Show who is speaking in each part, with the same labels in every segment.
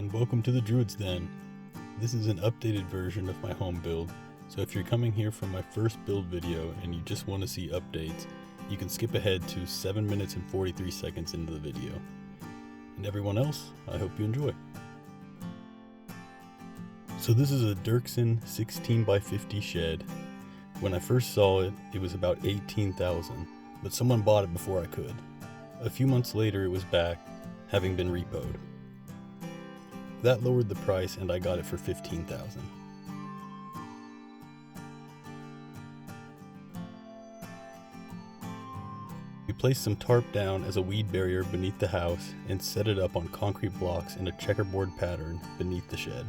Speaker 1: and welcome to the Druid's Den. This is an updated version of my home build, so if you're coming here from my first build video and you just want to see updates, you can skip ahead to 7 minutes and 43 seconds into the video. And everyone else, I hope you enjoy. So this is a Derksen 16x50 shed. When I first saw it, it was about $18,000, but someone bought it before I could. A few months later it was back, having been repoed. That lowered the price and I got it for $15,000. We placed some tarp down as a weed barrier beneath the house and set it up on concrete blocks in a checkerboard pattern beneath the shed.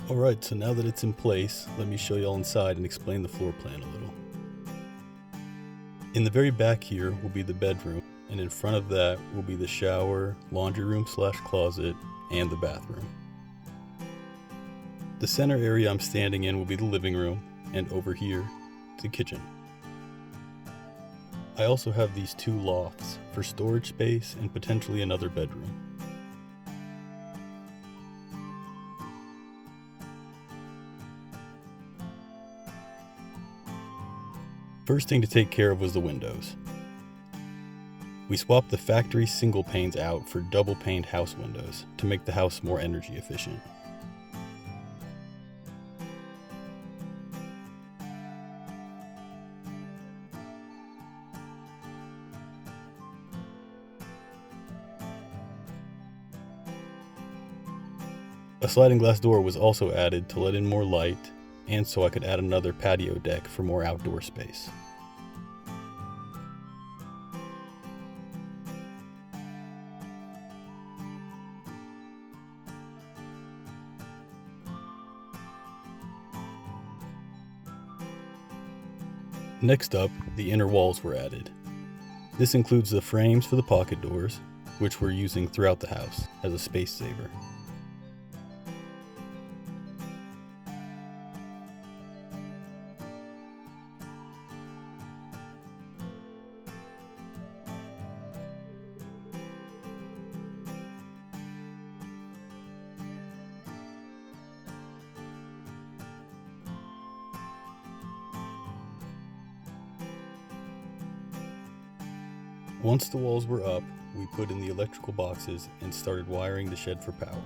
Speaker 1: Alright, so now that it's in place, let me show y'all inside and explain the floor plan a little. In the very back here will be the bedroom, and in front of that will be the shower, laundry room / closet, and the bathroom. The center area I'm standing in will be the living room, and over here, the kitchen. I also have these two lofts for storage space and potentially another bedroom. First thing to take care of was the windows. We swapped the factory single panes out for double paned house windows to make the house more energy efficient. A sliding glass door was also added to let in more light, and so I could add another patio deck for more outdoor space. Next up, the inner walls were added. This includes the frames for the pocket doors, which we're using throughout the house as a space saver. Once the walls were up, we put in the electrical boxes and started wiring the shed for power.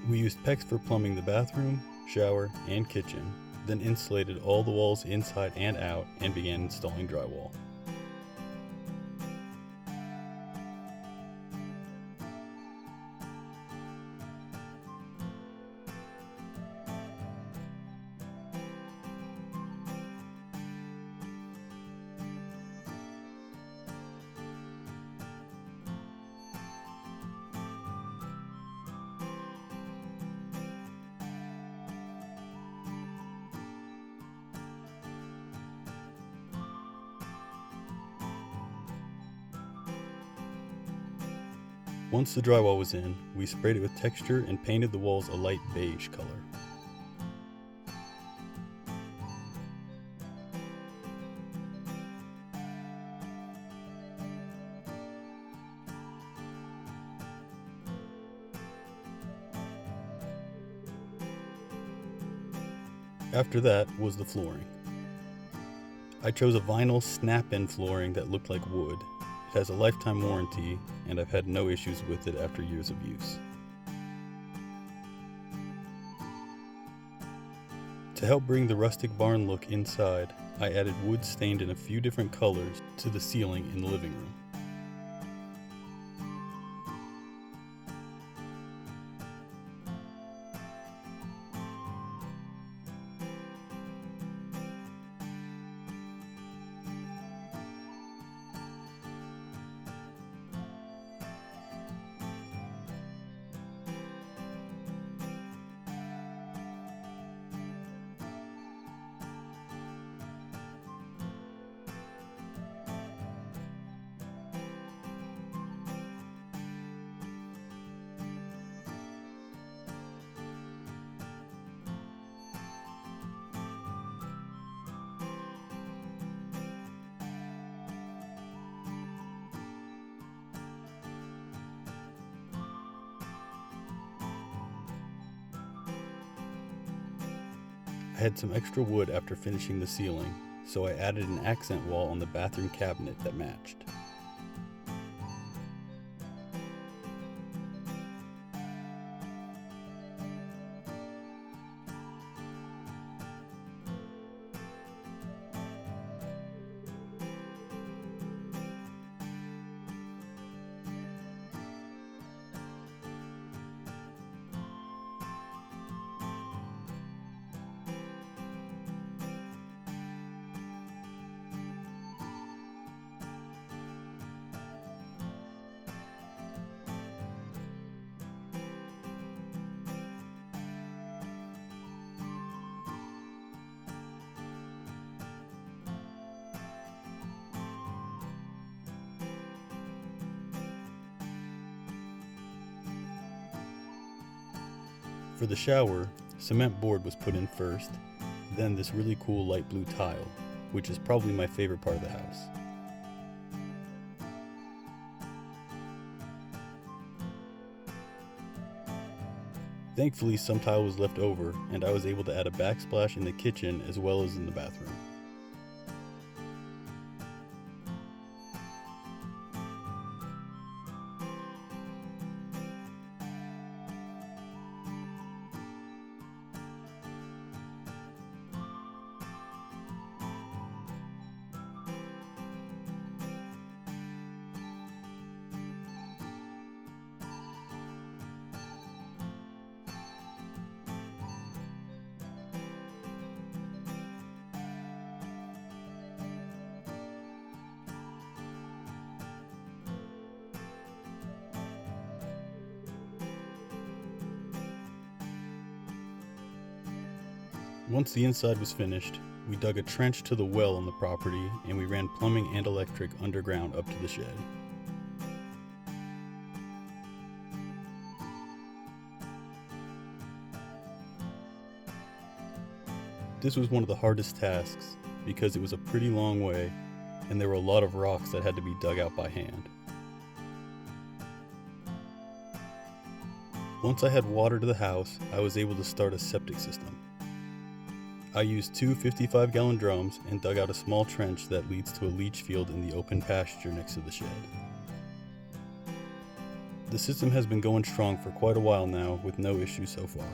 Speaker 1: We used PEX for plumbing the bathroom, shower, and kitchen, then insulated all the walls inside and out and began installing drywall. Once the drywall was in, we sprayed it with texture and painted the walls a light beige color. After that was the flooring. I chose a vinyl snap-in flooring that looked like wood. It has a lifetime warranty, and I've had no issues with it after years of use. To help bring the rustic barn look inside, I added wood stained in a few different colors to the ceiling in the living room. I had some extra wood after finishing the ceiling, so I added an accent wall on the bathroom cabinet that matched. For the shower, cement board was put in first, then this really cool light blue tile, which is probably my favorite part of the house. Thankfully, some tile was left over, and I was able to add a backsplash in the kitchen as well as in the bathroom. Once the inside was finished, we dug a trench to the well on the property and we ran plumbing and electric underground up to the shed. This was one of the hardest tasks because it was a pretty long way and there were a lot of rocks that had to be dug out by hand. Once I had water to the house, I was able to start a septic system. I used two 55-gallon drums and dug out a small trench that leads to a leach field in the open pasture next to the shed. The system has been going strong for quite a while now with no issues so far.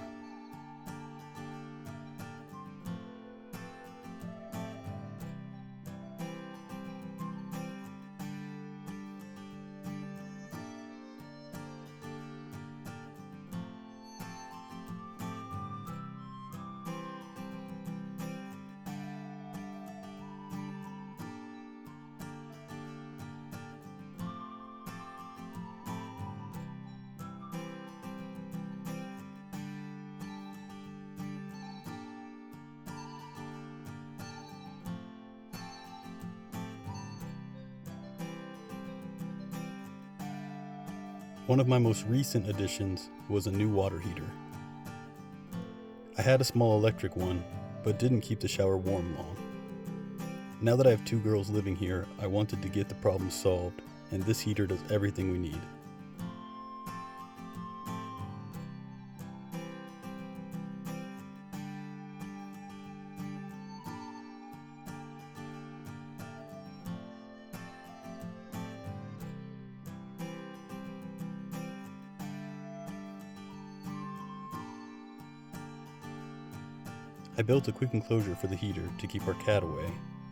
Speaker 1: One of my most recent additions was a new water heater. I had a small electric one, but didn't keep the shower warm long. Now that I have two girls living here, I wanted to get the problem solved, and this heater does everything we need. I built a quick enclosure for the heater to keep our cat away,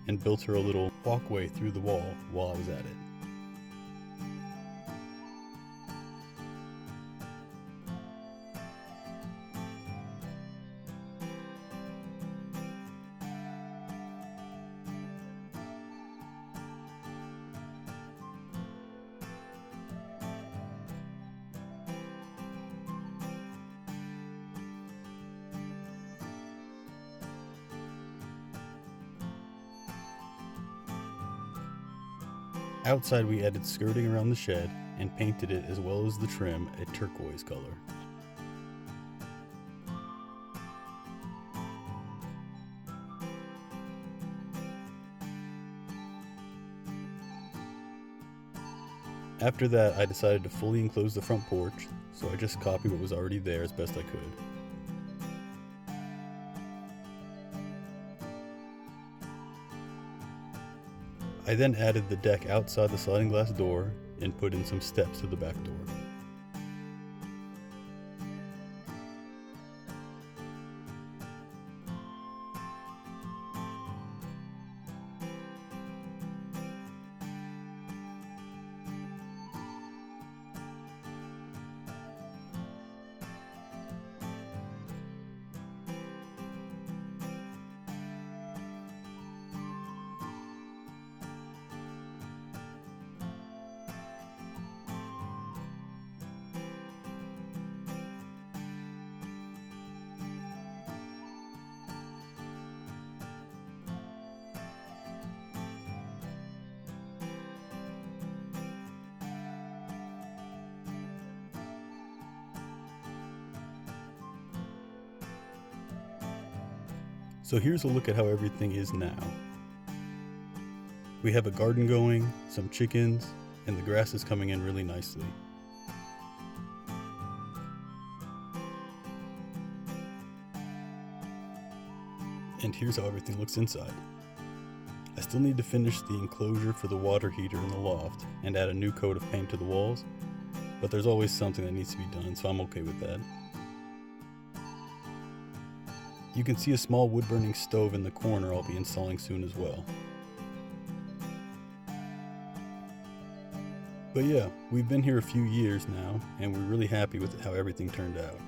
Speaker 1: and built her a little walkway through the wall while I was at it. Outside we added skirting around the shed and painted it as well as the trim a turquoise color. After that, I decided to fully enclose the front porch, so I just copied what was already there as best I could. I then added the deck outside the sliding glass door and put in some steps to the back door. So here's a look at how everything is now. We have a garden going, some chickens, and the grass is coming in really nicely. And here's how everything looks inside. I still need to finish the enclosure for the water heater in the loft and add a new coat of paint to the walls, but there's always something that needs to be done, so I'm okay with that. You can see a small wood-burning stove in the corner I'll be installing soon as well. But yeah, we've been here a few years now, and we're really happy with how everything turned out.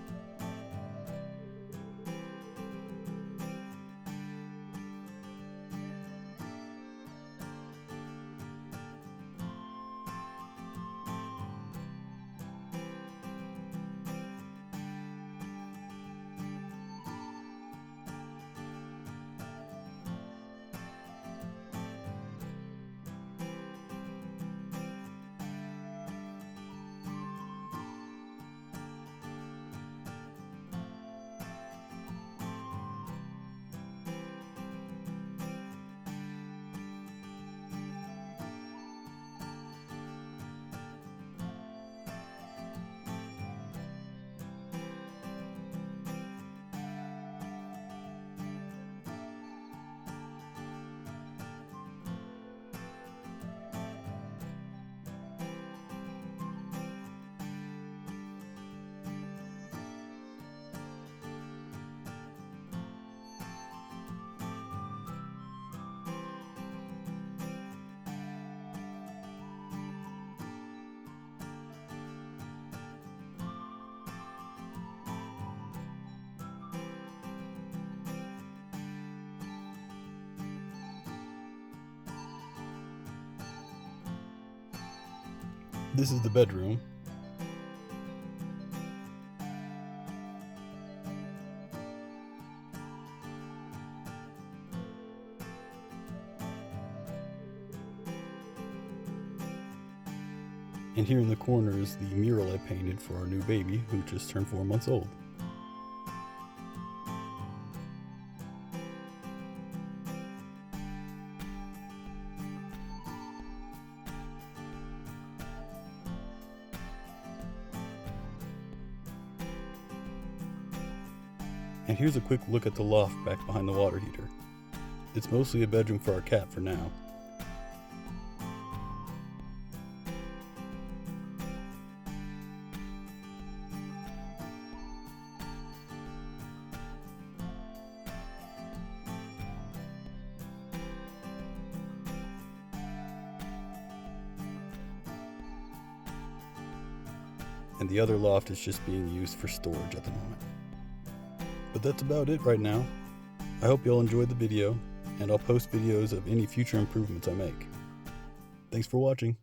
Speaker 1: This is the bedroom. And here in the corner is the mural I painted for our new baby, who just turned 4 months old. And here's a quick look at the loft back behind the water heater. It's mostly a bedroom for our cat for now. and the other loft is just being used for storage at the moment. But that's about it right now. I hope y'all enjoyed the video, and I'll post videos of any future improvements I make. Thanks for watching.